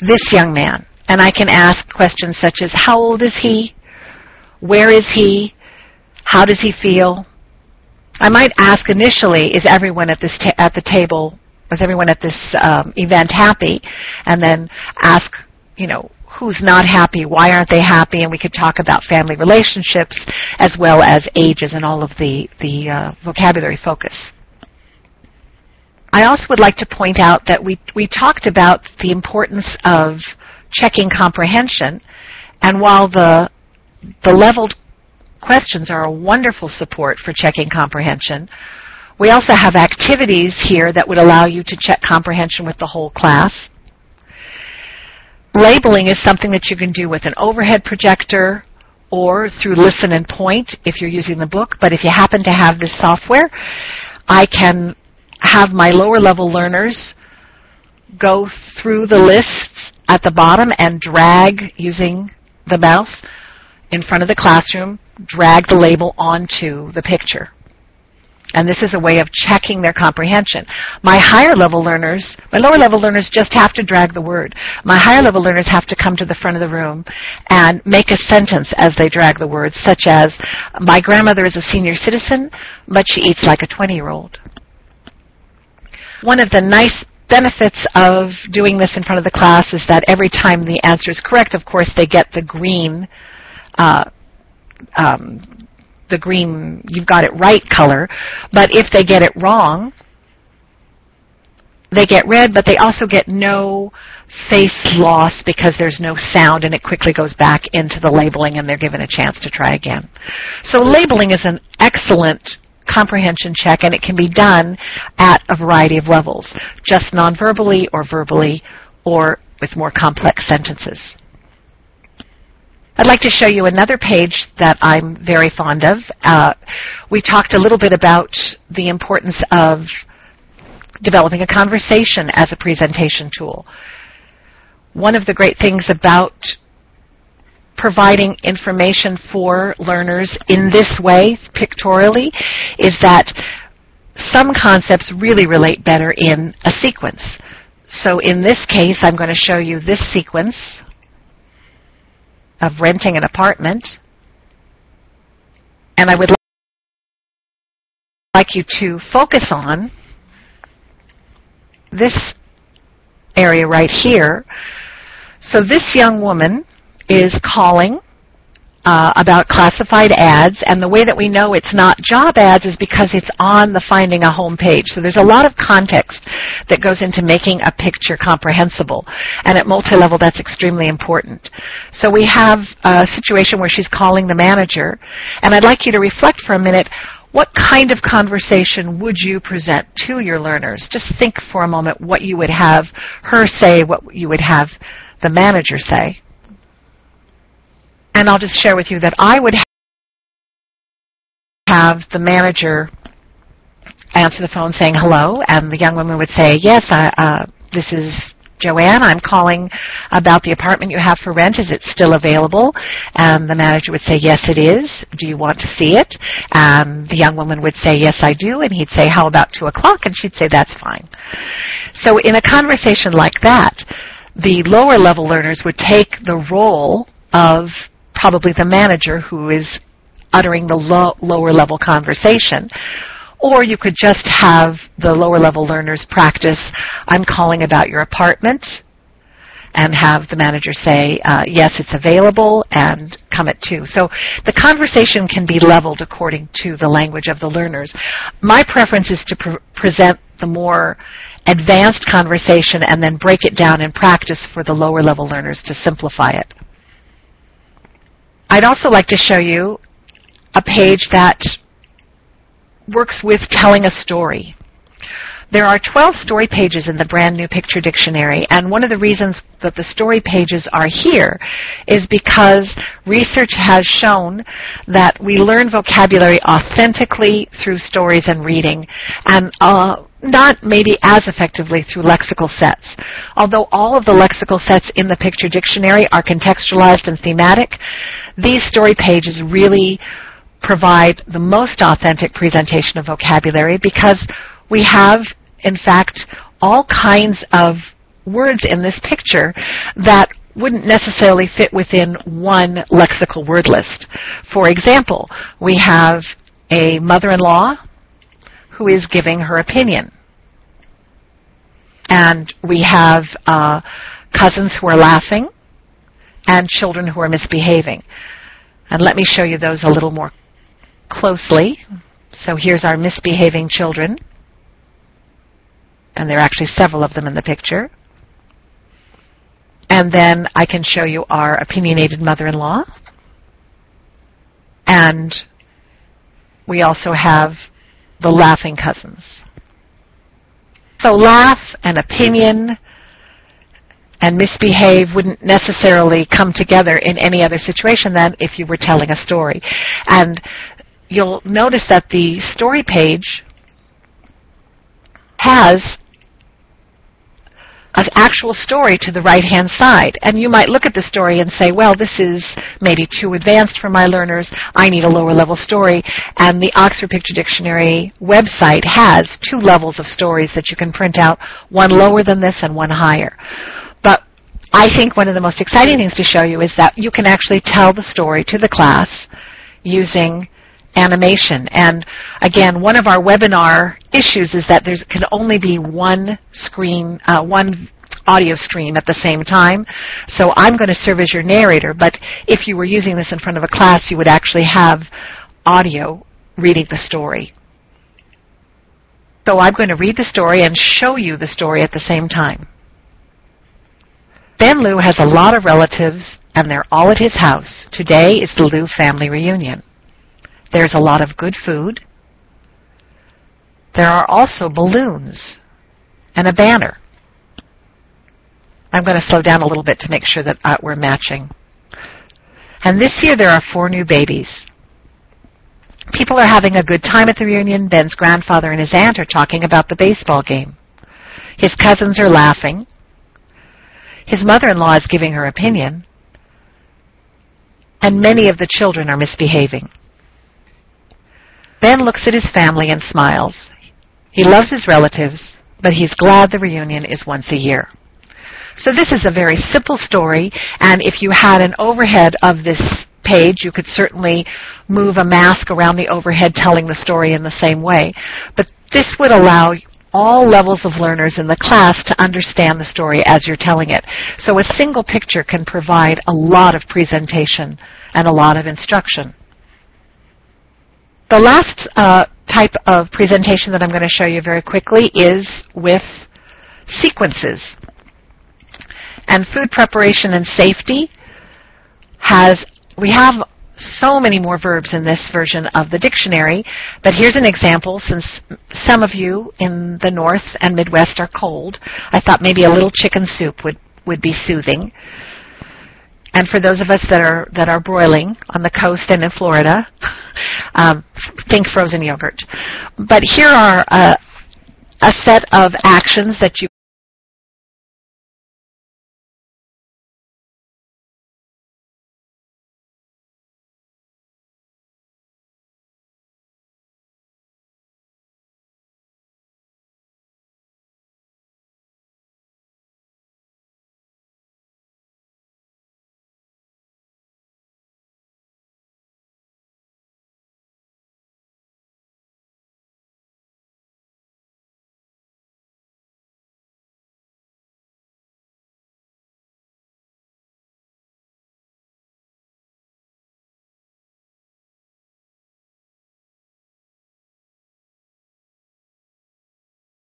this young man. And I can ask questions such as, how old is he? Where is he? How does he feel? I might ask initially, is everyone at the table, is everyone at this event happy? And then ask, who's not happy, why aren't they happy? And we could talk about family relationships as well as ages and all of the vocabulary focus. I also would like to point out that we talked about the importance of checking comprehension, and while the leveled questions are a wonderful support for checking comprehension, we also have activities here that would allow you to check comprehension with the whole class. Labeling is something that you can do with an overhead projector or through Listen and Point if you're using the book, but if you happen to have this software, I can have my lower level learners go through the lists at the bottom and drag, using the mouse in front of the classroom, drag the label onto the picture. And this is a way of checking their comprehension. My higher level learners, my lower level learners just have to drag the word. My higher level learners have to come to the front of the room and make a sentence as they drag the words, such as, my grandmother is a senior citizen, but she eats like a 20-year-old. One of the nice benefits of doing this in front of the class is that every time the answer is correct, of course, they get the green you've got it right color, but if they get it wrong, they get red, but they also get no face loss because there's no sound and it quickly goes back into the labeling and they're given a chance to try again. So labeling is an excellent comprehension check, and it can be done at a variety of levels, just non-verbally or verbally or with more complex sentences. I'd like to show you another page that I'm very fond of. We talked a little bit about the importance of developing a conversation as a presentation tool. One of the great things about providing information for learners in this way, pictorially, is that some concepts really relate better in a sequence. So in this case, I'm going to show you this sequence of renting an apartment, and I would like you to focus on this area right here. So this young woman is calling about classified ads, and the way that we know it's not job ads is because it's on the Finding a Home page. So there's a lot of context that goes into making a picture comprehensible, and at multi-level that's extremely important. So we have a situation where she's calling the manager, and I'd like you to reflect for a minute, what kind of conversation would you present to your learners? Just think for a moment what you would have her say, what you would have the manager say. And I'll just share with you that I would have the manager answer the phone saying hello, and the young woman would say, yes, this is Joanne. I'm calling about the apartment you have for rent. Is it still available? And the manager would say, yes, it is. Do you want to see it? And the young woman would say, yes, I do. And he'd say, how about 2 o'clock? And she'd say, that's fine. So in a conversation like that, the lower level learners would take the role of probably the manager who is uttering the lower level conversation. Or you could just have the lower level learners practice, I'm calling about your apartment, and have the manager say, yes, it's available, and come at 2. So the conversation can be leveled according to the language of the learners. My preference is to present the more advanced conversation and then break it down in practice for the lower level learners to simplify it. I'd also like to show you a page that works with telling a story. There are 12 story pages in the brand new picture dictionary, and one of the reasons that the story pages are here is because research has shown that we learn vocabulary authentically through stories and reading, and not maybe as effectively through lexical sets. Although all of the lexical sets in the picture dictionary are contextualized and thematic, these story pages really provide the most authentic presentation of vocabulary because we have, in fact, all kinds of words in this picture that wouldn't necessarily fit within one lexical word list. For example, we have a mother-in-law who is giving her opinion. And we have cousins who are laughing and children who are misbehaving. And let me show you those a little more closely. So here's our misbehaving children. And there are actually several of them in the picture. And then I can show you our opinionated mother-in-law. And we also have the laughing cousins. So laugh and opinion and misbehave wouldn't necessarily come together in any other situation than if you were telling a story. And you'll notice that the story page has an actual story to the right-hand side. And you might look at the story and say, well, this is maybe too advanced for my learners. I need a lower-level story. And the Oxford Picture Dictionary website has 2 levels of stories that you can print out, one lower than this and one higher. But I think one of the most exciting things to show you is that you can actually tell the story to the class using animation. And again, one of our webinar issues is that there can only be one audio stream at the same time. So I'm going to serve as your narrator, but if you were using this in front of a class, you would actually have audio reading the story. So I'm going to read the story and show you the story at the same time. Ben Liu has a lot of relatives, and they're all at his house. Today is the Liu family reunion. There's a lot of good food. There are also balloons and a banner. I'm going to slow down a little bit to make sure that we're matching. And this year there are 4 new babies. People are having a good time at the reunion. Ben's grandfather and his aunt are talking about the baseball game. His cousins are laughing. His mother-in-law is giving her opinion. And many of the children are misbehaving. Ben looks at his family and smiles. He loves his relatives, but he's glad the reunion is once a year. So this is a very simple story, and if you had an overhead of this page, you could certainly move a mask around the overhead telling the story in the same way. But this would allow all levels of learners in the class to understand the story as you're telling it. So a single picture can provide a lot of presentation and a lot of instruction. The last type of presentation that I'm going to show you very quickly is with sequences. And food preparation and safety we have so many more verbs in this version of the dictionary, but here's an example. Since some of you in the North and Midwest are cold, I thought maybe a little chicken soup would be soothing. And for those of us that are broiling on the coast and in Florida, think frozen yogurt. But here are a set of actions that you